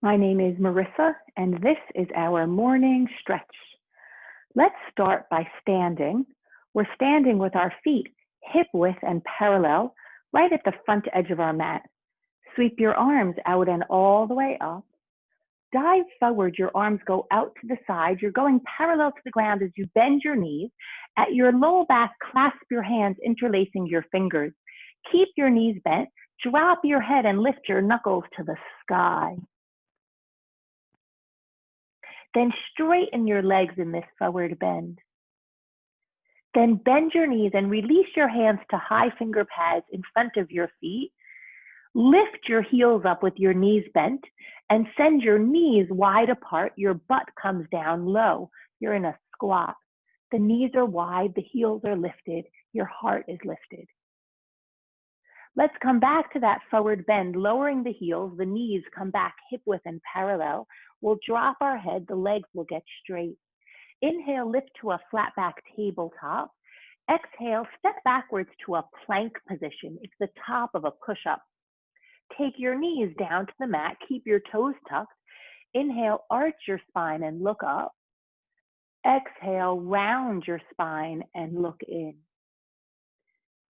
My name is Marissa, and this is our morning stretch. Let's start by standing. We're standing with our feet hip width and parallel, right at the front edge of our mat. Sweep your arms out and all the way up. Dive forward, your arms go out to the side. You're going parallel to the ground as you bend your knees. At your low back, clasp your hands, interlacing your fingers. Keep your knees bent. Drop your head and lift your knuckles to the sky. Then straighten your legs in this forward bend. Then bend your knees and release your hands to high finger pads in front of your feet. Lift your heels up with your knees bent and send your knees wide apart. Your butt comes down low. You're in a squat. The knees are wide, the heels are lifted, your heart is lifted. Let's come back to that forward bend, lowering the heels, the knees come back hip width and parallel. We'll drop our head, the legs will get straight. Inhale, lift to a flat back tabletop. Exhale, step backwards to a plank position. It's the top of a push-up. Take your knees down to the mat, keep your toes tucked. Inhale, arch your spine and look up. Exhale, round your spine and look in.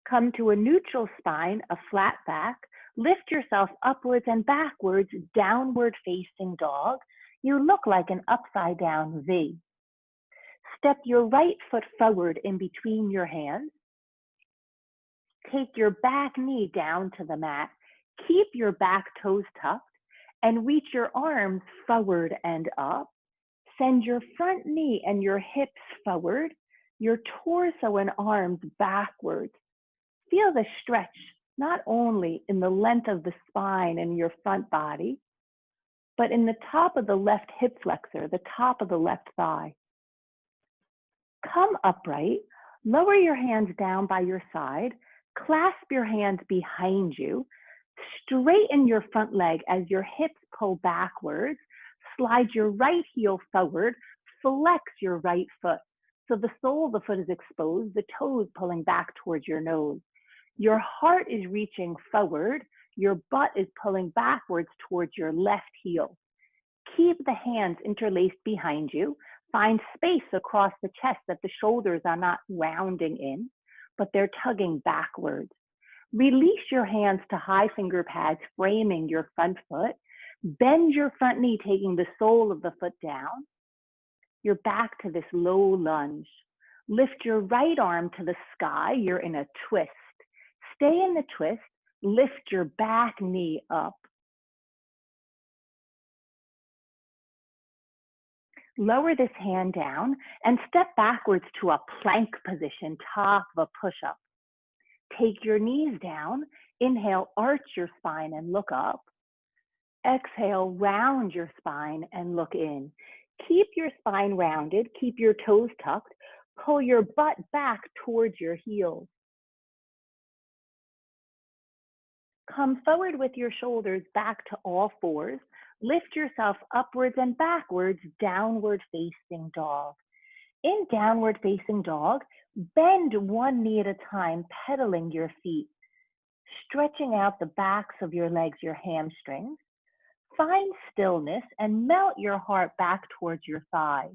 Come to a neutral spine, a flat back. Lift yourself upwards and backwards, downward facing dog. You look like an upside down V. Step your right foot forward in between your hands. Take your back knee down to the mat. Keep your back toes tucked and reach your arms forward and up. Send your front knee and your hips forward, your torso and arms backwards. Feel the stretch, not only in the length of the spine and your front body, but in the top of the left hip flexor, the top of the left thigh. Come upright, lower your hands down by your side, clasp your hands behind you, straighten your front leg as your hips pull backwards, slide your right heel forward, flex your right foot. So the sole of the foot is exposed, the toes pulling back towards your nose. Your heart is reaching forward, your butt is pulling backwards towards your left heel. Keep the hands interlaced behind you. Find space across the chest that the shoulders are not rounding in, but they're tugging backwards. Release your hands to high finger pads, framing your front foot. Bend your front knee, taking the sole of the foot down. You're back to this low lunge. Lift your right arm to the sky. You're in a twist. Stay in the twist. Lift your back knee up. Lower this hand down and step backwards to a plank position, top of a push-up. Take your knees down. Inhale, arch your spine and look up. Exhale, round your spine and look in. Keep your spine rounded, keep your toes tucked, pull your butt back towards your heels. Come forward with your shoulders back to all fours. Lift yourself upwards and backwards, downward facing dog. In downward facing dog, bend one knee at a time, pedaling your feet, stretching out the backs of your legs, your hamstrings. Find stillness and melt your heart back towards your thighs.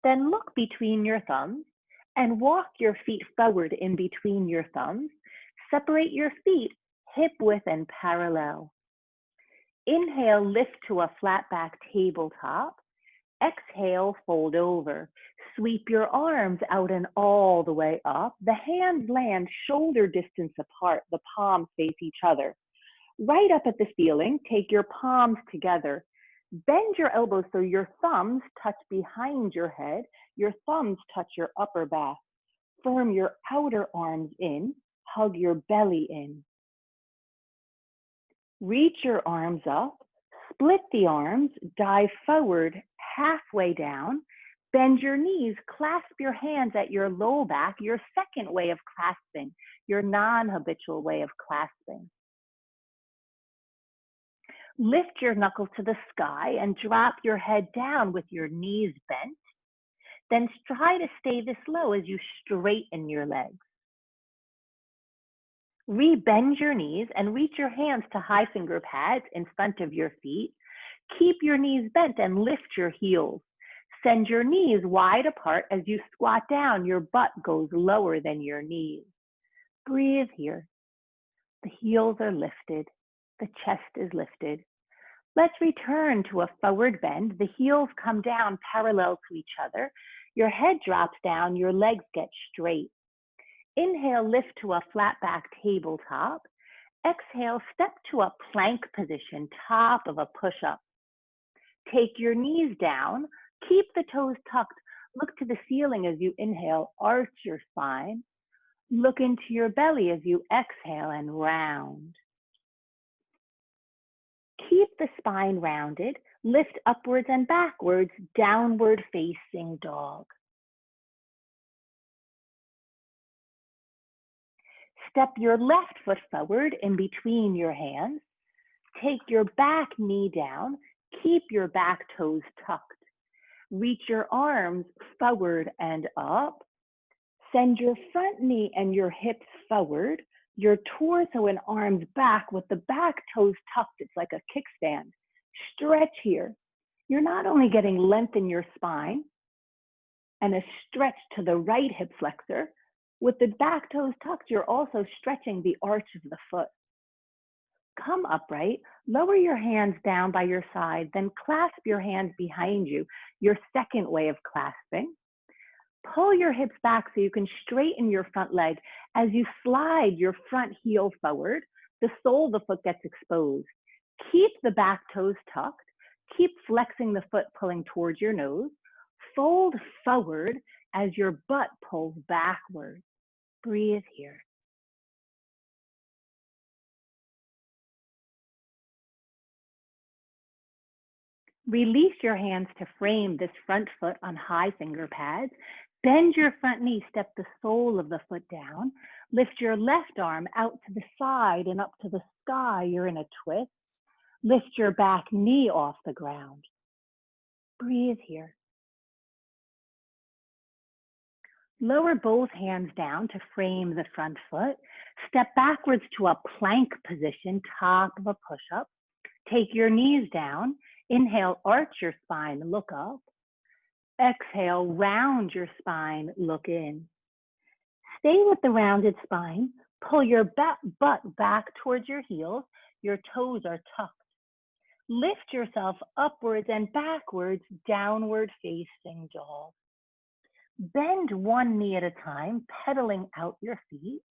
Then look between your thumbs and walk your feet forward in between your thumbs. Separate your feet hip width and parallel. Inhale, lift to a flat back tabletop. Exhale, fold over. Sweep your arms out and all the way up. The hands land shoulder distance apart. The palms face each other. Right up at the ceiling, take your palms together. Bend your elbows so your thumbs touch behind your head. Your thumbs touch your upper back. Firm your outer arms in. Hug your belly in. Reach your arms up. Split the arms. Dive forward halfway down. Bend your knees. Clasp your hands at your low back, your second way of clasping, your non-habitual way of clasping. Lift your knuckles to the sky and drop your head down with your knees bent. Then try to stay this low as you straighten your legs. Re-bend your knees and reach your hands to high finger pads in front of your feet. Keep your knees bent and lift your heels. Send your knees wide apart as you squat down. Your butt goes lower than your knees. Breathe here. The heels are lifted. The chest is lifted. Let's return to a forward bend. The heels come down parallel to each other. Your head drops down. Your legs get straight. Inhale, lift to a flat back tabletop. Exhale, step to a plank position, top of a push-up. Take your knees down. Keep the toes tucked. Look to the ceiling as you inhale. Arch your spine. Look into your belly as you exhale and round. Keep the spine rounded. Lift upwards and backwards, downward facing dog. Step your left foot forward in between your hands. Take your back knee down. Keep your back toes tucked. Reach your arms forward and up. Send your front knee and your hips forward. Your torso and arms back with the back toes tucked. It's like a kickstand. Stretch here. You're not only getting length in your spine and a stretch to the right hip flexor, with the back toes tucked, you're also stretching the arch of the foot. Come upright, lower your hands down by your side, then clasp your hands behind you, your second way of clasping. Pull your hips back so you can straighten your front leg. As you slide your front heel forward, the sole of the foot gets exposed. Keep the back toes tucked. Keep flexing the foot, pulling towards your nose. Fold forward as your butt pulls backward. Breathe here. Release your hands to frame this front foot on high finger pads. Bend your front knee, step the sole of the foot down. Lift your left arm out to the side and up to the sky. You're in a twist. Lift your back knee off the ground. Breathe here. Lower both hands down to frame the front foot. Step backwards to a plank position, top of a push-up. Take your knees down. Inhale, arch your spine, look up. Exhale, round your spine, look in. Stay with the rounded spine. Pull your butt back towards your heels. Your toes are tucked. Lift yourself upwards and backwards, downward facing dog. Bend one knee at a time, pedaling out your feet.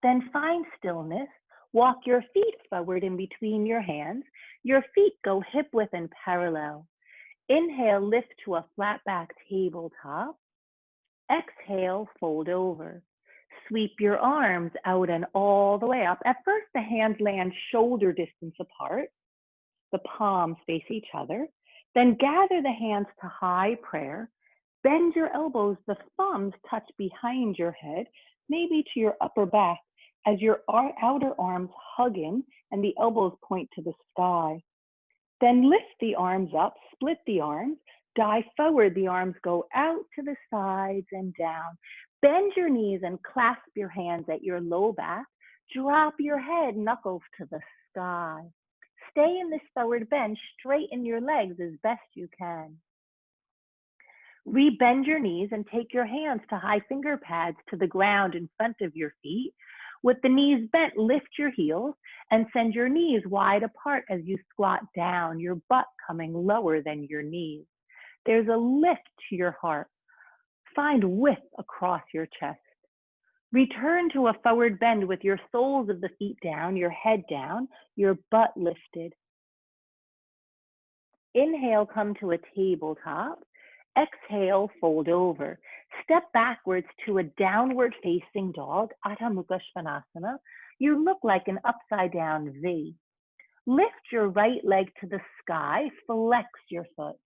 Then find stillness. Walk your feet forward in between your hands. Your feet go hip width and parallel. Inhale, lift to a flat back tabletop. Exhale, fold over. Sweep your arms out and all the way up. At first, the hands land shoulder distance apart. The palms face each other. Then gather the hands to high prayer. Bend your elbows. The thumbs touch behind your head, maybe to your upper back, as your outer arms hug in and the elbows point to the sky. Then lift the arms up, split the arms, dive forward. The arms go out to the sides and down. Bend your knees and clasp your hands at your low back. Drop your head, knuckles to the sky. Stay in this forward bend. Straighten your legs as best you can. Rebend your knees and take your hands to high finger pads to the ground in front of your feet. With the knees bent, lift your heels and send your knees wide apart as you squat down, your butt coming lower than your knees. There's a lift to your heart. Find width across your chest. Return to a forward bend with your soles of the feet down, your head down, your butt lifted. Inhale, come to a tabletop. Exhale, fold over. Step backwards to a downward facing dog, Adho Mukha Svanasana. You look like an upside down V. Lift your right leg to the sky, flex your foot.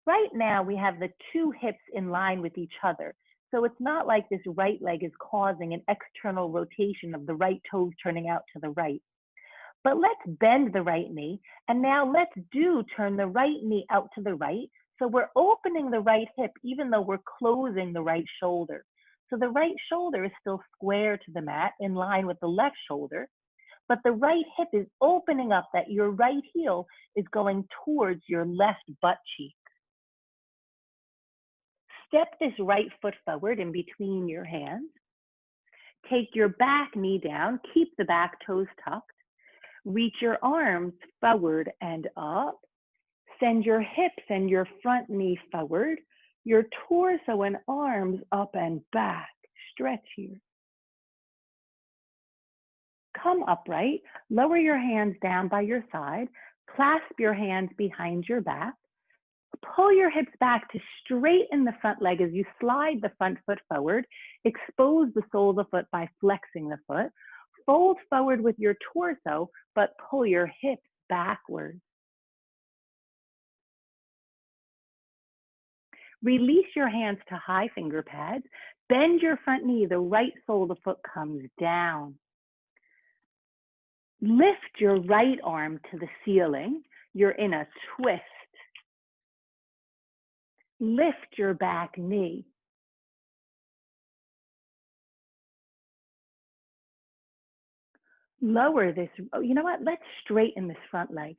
Right now, we have the two hips in line with each other. So it's not like this right leg is causing an external rotation of the right toes turning out to the right. But let's bend the right knee. And now let's turn the right knee out to the right. So we're opening the right hip, even though we're closing the right shoulder. So the right shoulder is still square to the mat, in line with the left shoulder. but the right hip is opening up, that your right heel is going towards your left butt cheek. Step this right foot forward in between your hands. Take your back knee down, keep the back toes tucked. Reach your arms forward and up. Send your hips and your front knee forward, your torso and arms up and back. Stretch here. Come upright, lower your hands down by your side, clasp your hands behind your back, pull your hips back to straighten the front leg as you slide the front foot forward, expose the sole of the foot by flexing the foot, fold forward with your torso, but pull your hips backwards. Release your hands to high finger pads, bend your front knee, the right sole of the foot comes down. Lift your right arm to the ceiling. You're in a twist. Lift your back knee. Lower this. Oh, you know what? Let's straighten this front leg.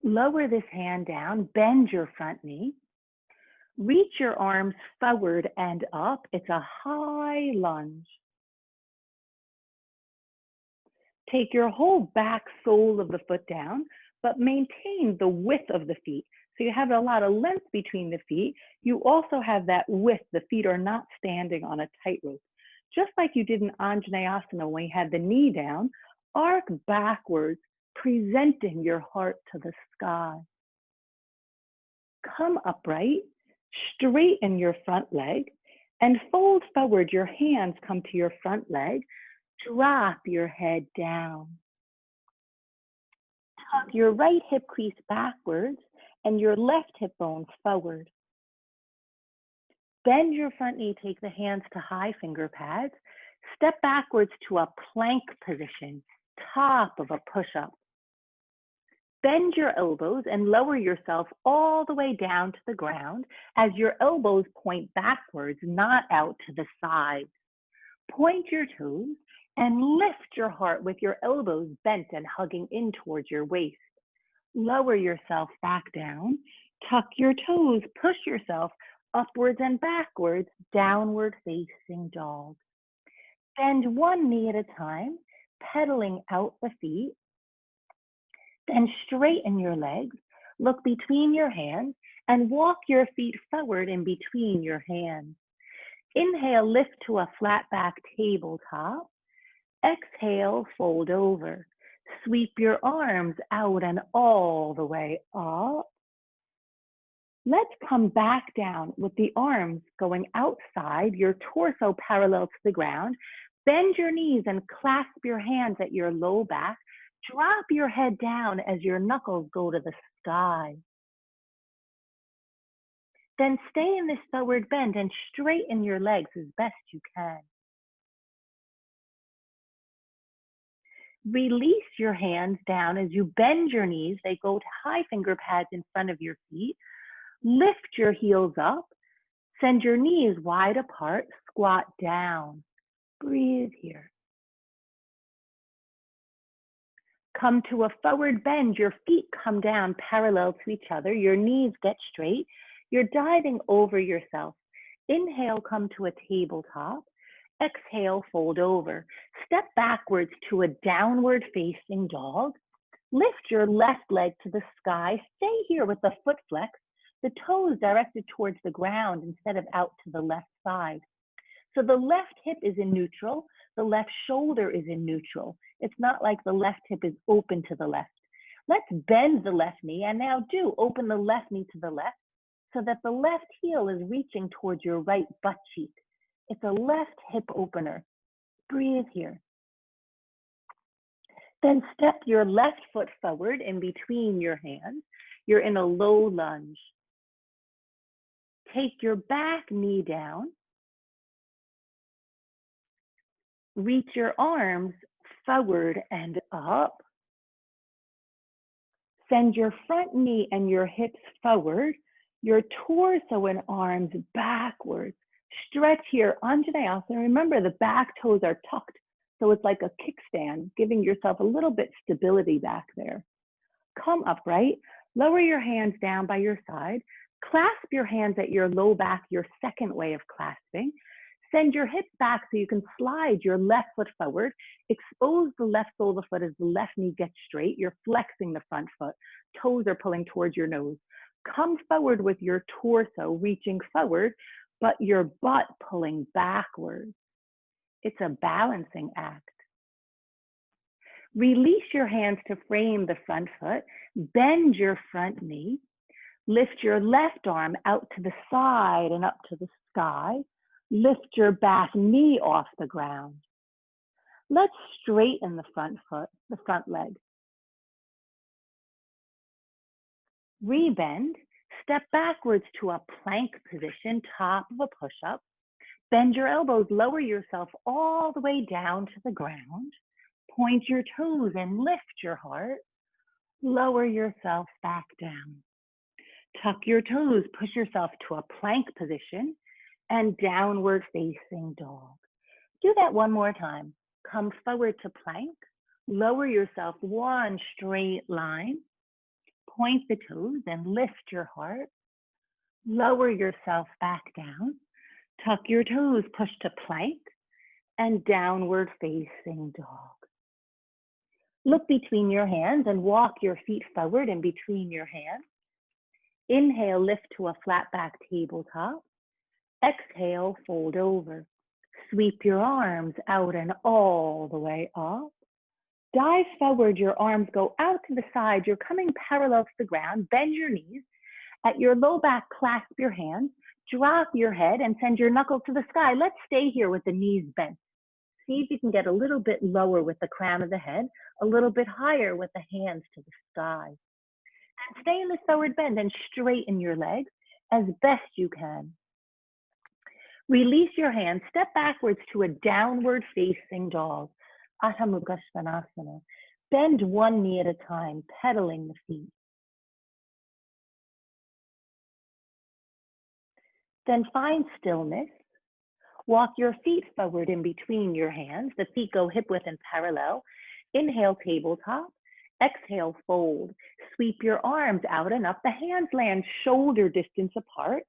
Lower this hand down. Bend your front knee. Reach your arms forward and up. It's a high lunge. Take your whole back sole of the foot down, but maintain the width of the feet. So you have a lot of length between the feet. You also have that width. The feet are not standing on a tightrope. Just like you did in Anjaneyasana when you had the knee down, arc backwards, presenting your heart to the sky. Come upright, straighten your front leg, and fold forward. Your hands come to your front leg. Drop your head down. Tuck your right hip crease backwards and your left hip bone forward. Bend your front knee, take the hands to high finger pads. Step backwards to a plank position, top of a push-up. Bend your elbows and lower yourself all the way down to the ground as your elbows point backwards, not out to the sides. Point your toes and lift your heart with your elbows bent and hugging in towards your waist. Lower yourself back down, tuck your toes, push yourself upwards and backwards, downward facing dog. Bend one knee at a time, pedaling out the feet. Then straighten your legs, look between your hands, and walk your feet forward in between your hands. Inhale, lift to a flat back tabletop. Exhale, fold over. Sweep your arms out and all the way up. Let's come back down with the arms going outside, your torso parallel to the ground. Bend your knees and clasp your hands at your low back. Drop your head down as your knuckles go to the sky. Then stay in this forward bend and straighten your legs as best you can. Release your hands down as you bend your knees. They go to high finger pads in front of your feet. Lift your heels up. Send your knees wide apart. Squat down. Breathe here. Come to a forward bend. Your feet come down parallel to each other. Your knees get straight. You're diving over yourself. Inhale, come to a tabletop. Exhale, fold over. Step backwards to a downward facing dog. Lift your left leg to the sky. Stay here with the foot flex, the toes directed towards the ground instead of out to the left side. So the left hip is in neutral. The left shoulder is in neutral. It's not like the left hip is open to the left. Let's bend the left knee and now open the left knee to the left so that the left heel is reaching towards your right butt cheek. It's a left hip opener. Breathe here. Then step your left foot forward in between your hands. You're in a low lunge. Take your back knee down. Reach your arms forward and up. Send your front knee and your hips forward, your torso and arms backwards. Stretch here, Anjaneyasana. Remember, the back toes are tucked, so it's like a kickstand, giving yourself a little bit stability back there. Come upright, lower your hands down by your side, clasp your hands at your low back, your second way of clasping. Send your hips back so you can slide your left foot forward. Expose the left sole of the foot as the left knee gets straight. You're flexing the front foot. Toes are pulling towards your nose. Come forward with your torso reaching forward, but your butt pulling backwards. It's a balancing act. Release your hands to frame the front foot. Bend your front knee. Lift your left arm out to the side and up to the sky. Lift your back knee off the ground. Let's straighten the front foot, the front leg. Rebend, step backwards to a plank position, top of a push-up. Bend your elbows, lower yourself all the way down to the ground. Point your toes and lift your heart. Lower yourself back down. Tuck your toes, push yourself to a plank position and downward facing dog. Do that one more time. Come forward to plank. Lower yourself one straight line. Point the toes and lift your heart. Lower yourself back down. Tuck your toes, push to plank and downward facing dog. Look between your hands and walk your feet forward in between your hands. Inhale, lift to a flat back tabletop. Exhale, fold over. Sweep your arms out and all the way up. Dive forward, your arms go out to the side. You're coming parallel to the ground. Bend your knees. At your low back, clasp your hands. Drop your head and send your knuckles to the sky. Let's stay here with the knees bent. See if you can get a little bit lower with the crown of the head, a little bit higher with the hands to the sky. And stay in this forward bend and straighten your legs as best you can. Release your hands, step backwards to a downward facing dog, Adho Mukha Svanasana. Bend one knee at a time, pedaling the feet. Then find stillness. Walk your feet forward in between your hands. The feet go hip width and parallel. Inhale, tabletop. Exhale, fold. Sweep your arms out and up. The hands land shoulder distance apart.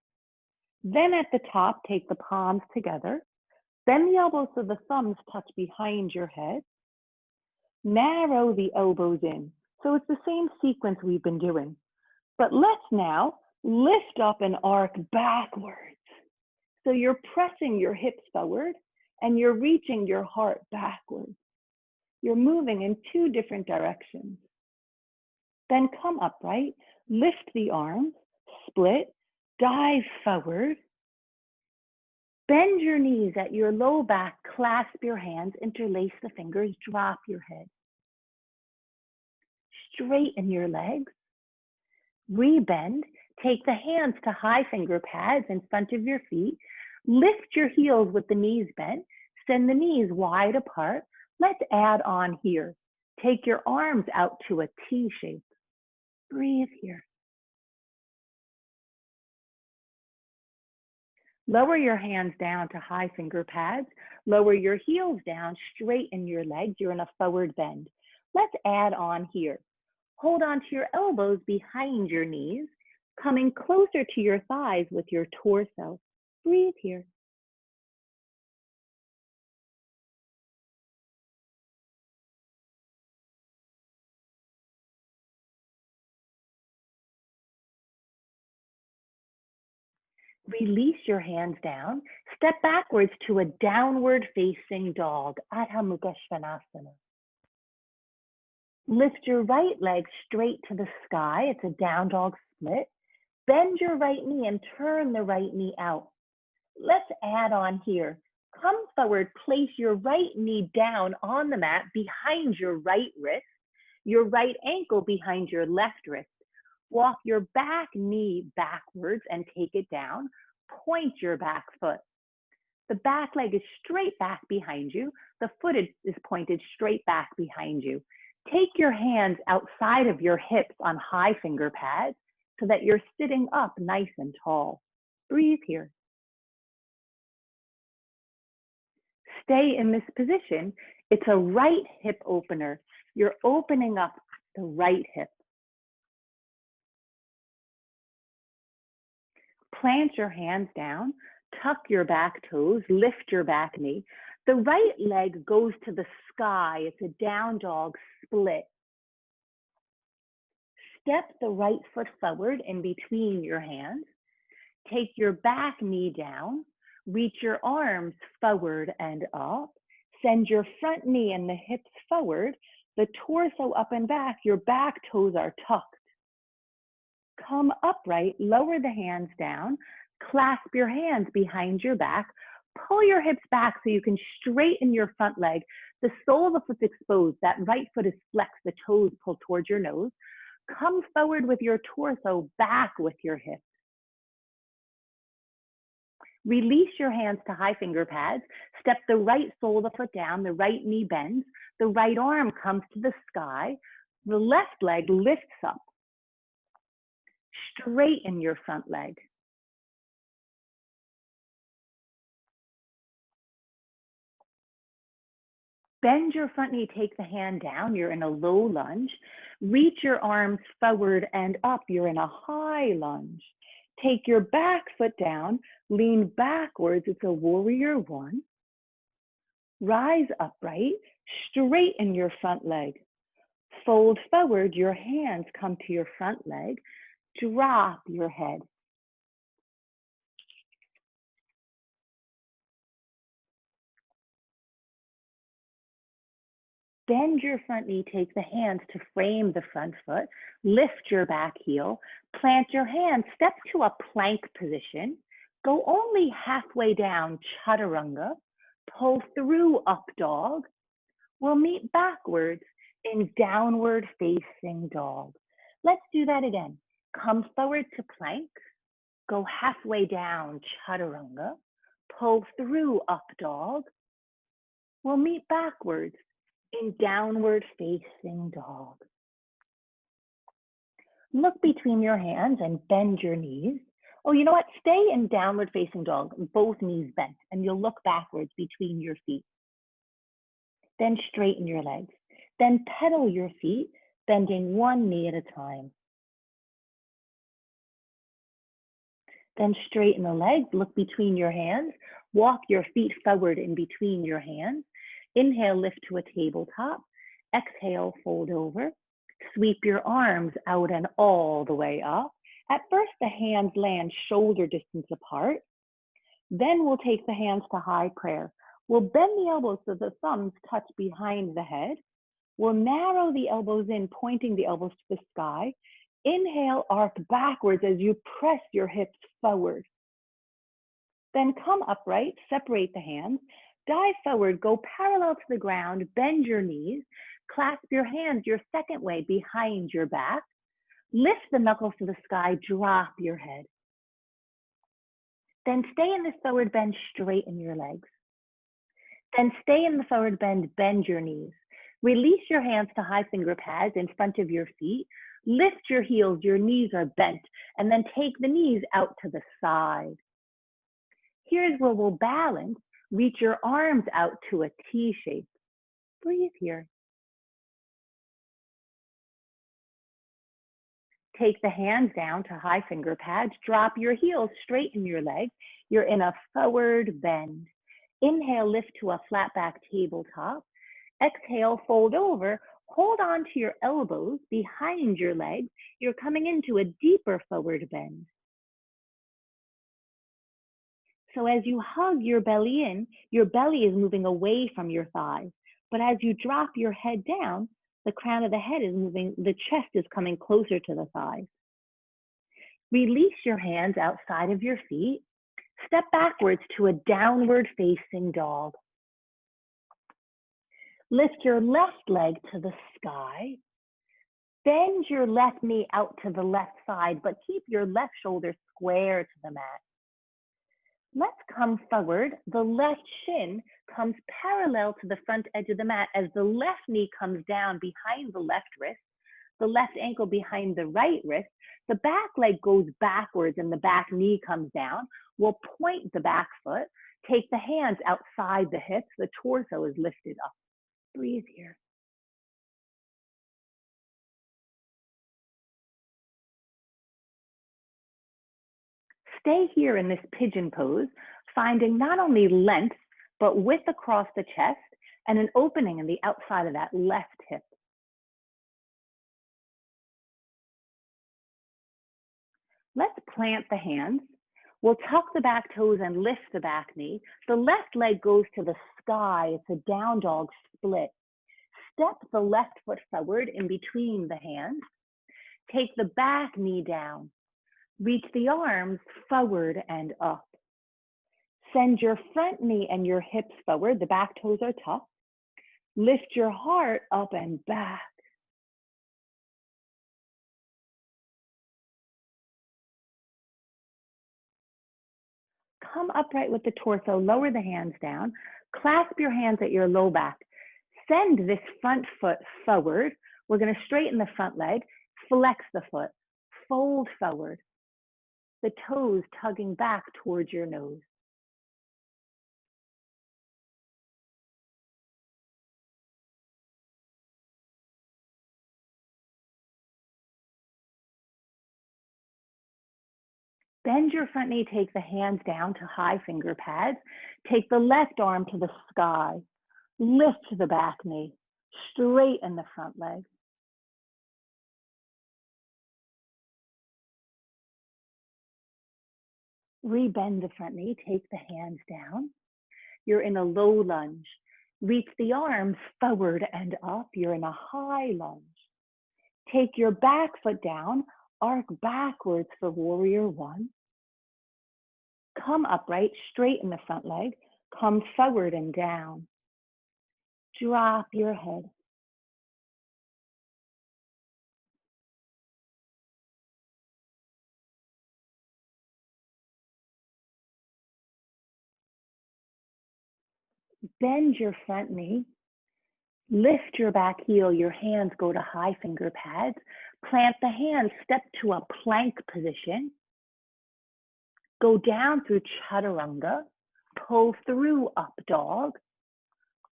Then at the top, take the palms together. Bend the elbows so the thumbs touch behind your head. Narrow the elbows in. So it's the same sequence we've been doing. But let's now lift up and arc backwards. So you're pressing your hips forward and you're reaching your heart backwards. You're moving in two different directions. Then come upright, lift the arms, split, dive forward. Bend your knees at your low back, clasp your hands, interlace the fingers, drop your head. Straighten your legs. Rebend, take the hands to high finger pads in front of your feet. Lift your heels with the knees bent. Send the knees wide apart. Let's add on here. Take your arms out to a T shape. Breathe here. Lower your hands down to high finger pads. Lower your heels down, straighten your legs. You're in a forward bend. Let's add on here. Hold on to your elbows behind your knees, coming closer to your thighs with your torso. Breathe here. Release your hands down. Step backwards to a downward facing dog, Adho Mukha Svanasana. Lift your right leg straight to the sky. It's a down dog split. Bend your right knee and turn the right knee out. Let's add on here. Come forward, place your right knee down on the mat behind your right wrist, your right ankle behind your left wrist. Walk your back knee backwards and take it down. Point your back foot. The back leg is straight back behind you. The foot is pointed straight back behind you. Take your hands outside of your hips on high finger pads so that you're sitting up nice and tall. Breathe here. stay in this position. It's a right hip opener. You're opening up the right hip. Plant your hands down, tuck your back toes, lift your back knee. The right leg goes to the sky. It's a down dog split. Step the right foot forward in between your hands. Take your back knee down. Reach your arms forward and up. Send your front knee and the hips forward, the torso up and back. Your back toes are tucked. Come upright, lower the hands down, clasp your hands behind your back, pull your hips back so you can straighten your front leg. The sole of the foot's exposed, that right foot is flexed, the toes pull towards your nose. Come forward with your torso, back with your hips. Release your hands to high finger pads. Step the right sole of the foot down, the right knee bends, the right arm comes to the sky, the left leg lifts up. Straighten your front leg. Bend your front knee, take the hand down. You're in a low lunge. Reach your arms forward and up. You're in a high lunge. Take your back foot down, lean backwards. It's a warrior one. Rise upright, straighten your front leg. Fold forward, your hands come to your front leg. Drop your head. Bend your front knee, take the hands to frame the front foot, lift your back heel, plant your hands, step to a plank position, go only halfway down, chaturanga, pull through up dog. We'll meet backwards in downward facing dog. Let's do that again. Come forward to plank, go halfway down, chaturanga, pull through up dog. We'll meet backwards in downward facing dog. Look between your hands and bend your knees. Oh, you know what? Stay in downward facing dog, both knees bent, and you'll look backwards between your feet. Then straighten your legs. Then pedal your feet, bending one knee at a time. Then straighten the legs, look between your hands, walk your feet forward in between your hands. Inhale, lift to a tabletop. Exhale, fold over. Sweep your arms out and all the way up. At first, the hands land shoulder distance apart. Then we'll take the hands to high prayer. We'll bend the elbows so the thumbs touch behind the head. We'll narrow the elbows in, pointing the elbows to the sky. Inhale, arc backwards as you press your hips forward. Then come upright, separate the hands. Dive forward, go parallel to the ground, bend your knees, clasp your hands your second way behind your back, lift the knuckles to the sky, drop your head. Then stay in this forward bend, straighten your legs. Then stay in the forward bend, bend your knees. Release your hands to high finger pads in front of your feet, lift your heels, your knees are bent, and then take the knees out to the side. Here's where we'll balance. Reach your arms out to a T shape. Breathe here. Take the hands down to high finger pads. Drop your heels, straighten your legs. You're in a forward bend. Inhale, lift to a flat back tabletop. Exhale, fold over. Hold on to your elbows behind your legs. You're coming into a deeper forward bend. So as you hug your belly in, your belly is moving away from your thighs. But as you drop your head down, the crown of the head is moving, the chest is coming closer to the thighs. Release your hands outside of your feet. Step backwards to a downward facing dog. Lift your left leg to the sky. Bend your left knee out to the left side, but keep your left shoulder square to the mat. Let's come forward. The left shin comes parallel to the front edge of the mat as the left knee comes down behind the left wrist, the left ankle behind the right wrist. The back leg goes backwards and the back knee comes down. We'll point the back foot. Take the hands outside the hips. The torso is lifted up. Breathe here. Stay here in this pigeon pose, finding not only length, but width across the chest and an opening in the outside of that left hip. Let's plant the hands. We'll tuck the back toes and lift the back knee. The left leg goes to the sky. It's a down dog split. Step the left foot forward in between the hands. Take the back knee down. Reach the arms forward and up. Send your front knee and your hips forward. The back toes are tucked. Lift your heart up and back. Come upright with the torso, lower the hands down, clasp your hands at your low back. Send this front foot forward. We're going to straighten the front leg, flex the foot, fold forward. The toes tugging back towards your nose. Bend your front knee, take the hands down to high finger pads. Take the left arm to the sky. Lift the back knee, straighten the front leg. Rebend the front knee, take the hands down. You're in a low lunge. Reach the arms forward and up. You're in a high lunge. Take your back foot down, arc backwards for warrior one. Come upright, straighten the front leg, come forward and down. Drop your head. Bend your front knee. Lift your back heel. Your hands go to high finger pads. Plant the hands, step to a plank position. Go down through chaturanga. Pull through up dog.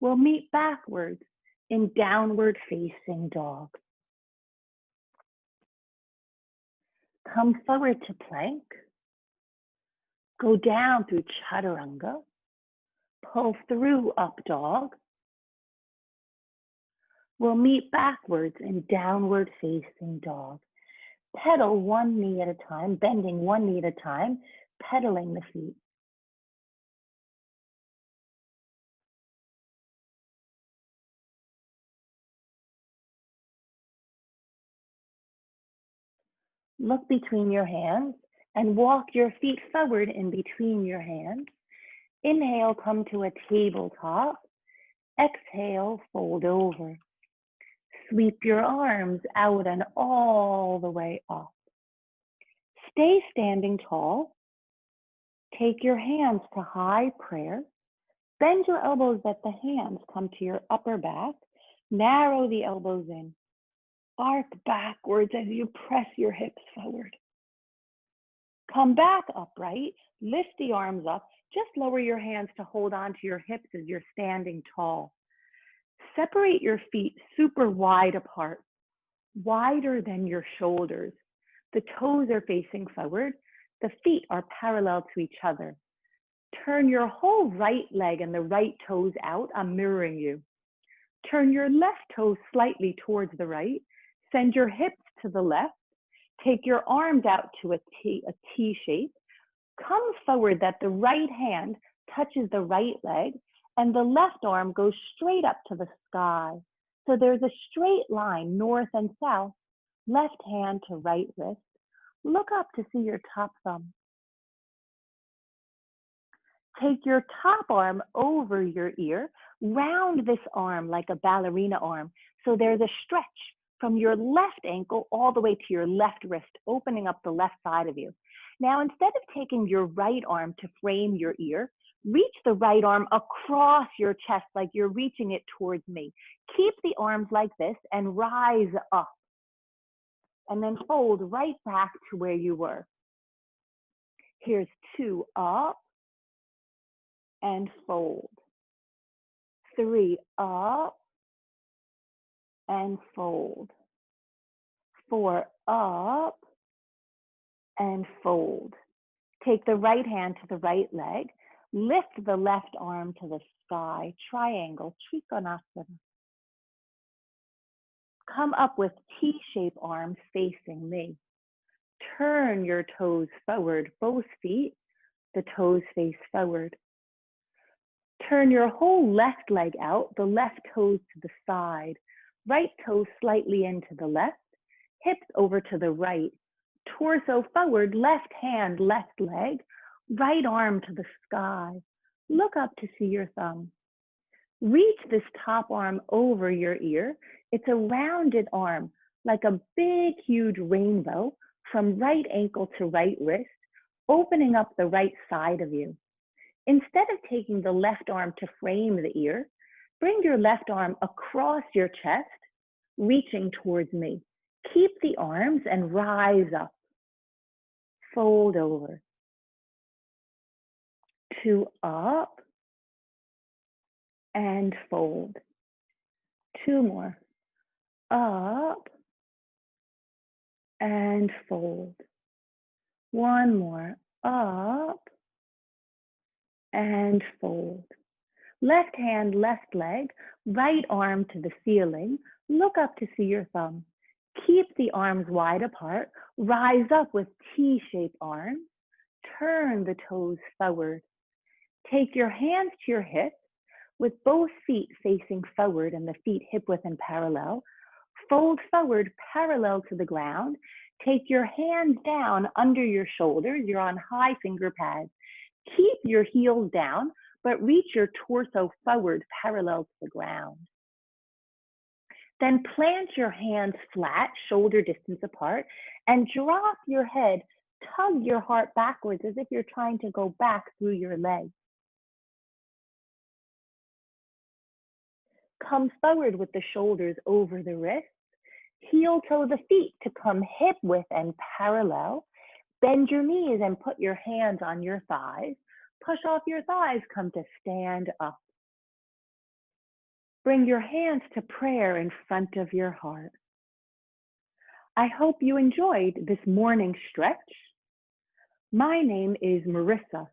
We'll meet backwards in downward facing dog. Come forward to plank. Go down through chaturanga. Pull through up dog. We'll meet backwards in downward facing dog. Pedal one knee at a time, bending one knee at a time, pedaling the feet. Look between your hands and walk your feet forward in between your hands. Inhale, come to a tabletop. Exhale, fold over. Sweep your arms out and all the way up. Stay standing tall. Take your hands to high prayer. Bend your elbows that the hands come to your upper back. Narrow the elbows in. Arc backwards as you press your hips forward. Come back upright. Lift the arms up. Just lower your hands to hold on to your hips as you're standing tall. Separate your feet super wide apart, wider than your shoulders. The toes are facing forward. The feet are parallel to each other. Turn your whole right leg and the right toes out. I'm mirroring you. Turn your left toe slightly towards the right. Send your hips to the left. Take your arms out to a T shape. Come forward that the right hand touches the right leg and the left arm goes straight up to the sky. So there's a straight line north and south, left hand to right wrist. Look up to see your top thumb. Take your top arm over your ear, round this arm like a ballerina arm. So there's a stretch from your left ankle all the way to your left wrist, opening up the left side of you. Now, instead of taking your right arm to frame your ear, reach the right arm across your chest like you're reaching it towards me. Keep the arms like this and rise up. And then fold right back to where you were. Here's 2 up and fold. 3, up and fold. 4, up and fold. Take the right hand to the right leg. Lift the left arm to the sky. Triangle, Trikonasana. Come up with T-shaped arms facing me. Turn your toes forward, both feet, the toes face forward. Turn your whole left leg out, the left toes to the side. Right toe slightly into the left, hips over to the right. Torso forward, left hand, left leg, right arm to the sky. Look up to see your thumb. Reach this top arm over your ear. It's a rounded arm, like a big, huge rainbow from right ankle to right wrist, opening up the right side of you. Instead of taking the left arm to frame the ear, bring your left arm across your chest, reaching towards me. Keep the arms and rise up. Fold over. 2, up and fold. 2 more. Up and fold. 1 more. Up and fold. Left hand, left leg, right arm to the ceiling. Look up to see your thumb. Keep the arms wide apart. Rise up with T-shaped arms. Turn the toes forward. Take your hands to your hips with both feet facing forward and the feet hip width and parallel. Fold forward parallel to the ground. Take your hands down under your shoulders. You're on high finger pads. Keep your heels down, but reach your torso forward parallel to the ground. Then plant your hands flat, shoulder distance apart, and drop your head. Tug your heart backwards as if you're trying to go back through your legs. Come forward with the shoulders over the wrists. Heel toe the feet to come hip width and parallel. Bend your knees and put your hands on your thighs. Push off your thighs, come to stand up. Bring your hands to prayer in front of your heart. I hope you enjoyed this morning stretch. My name is Marissa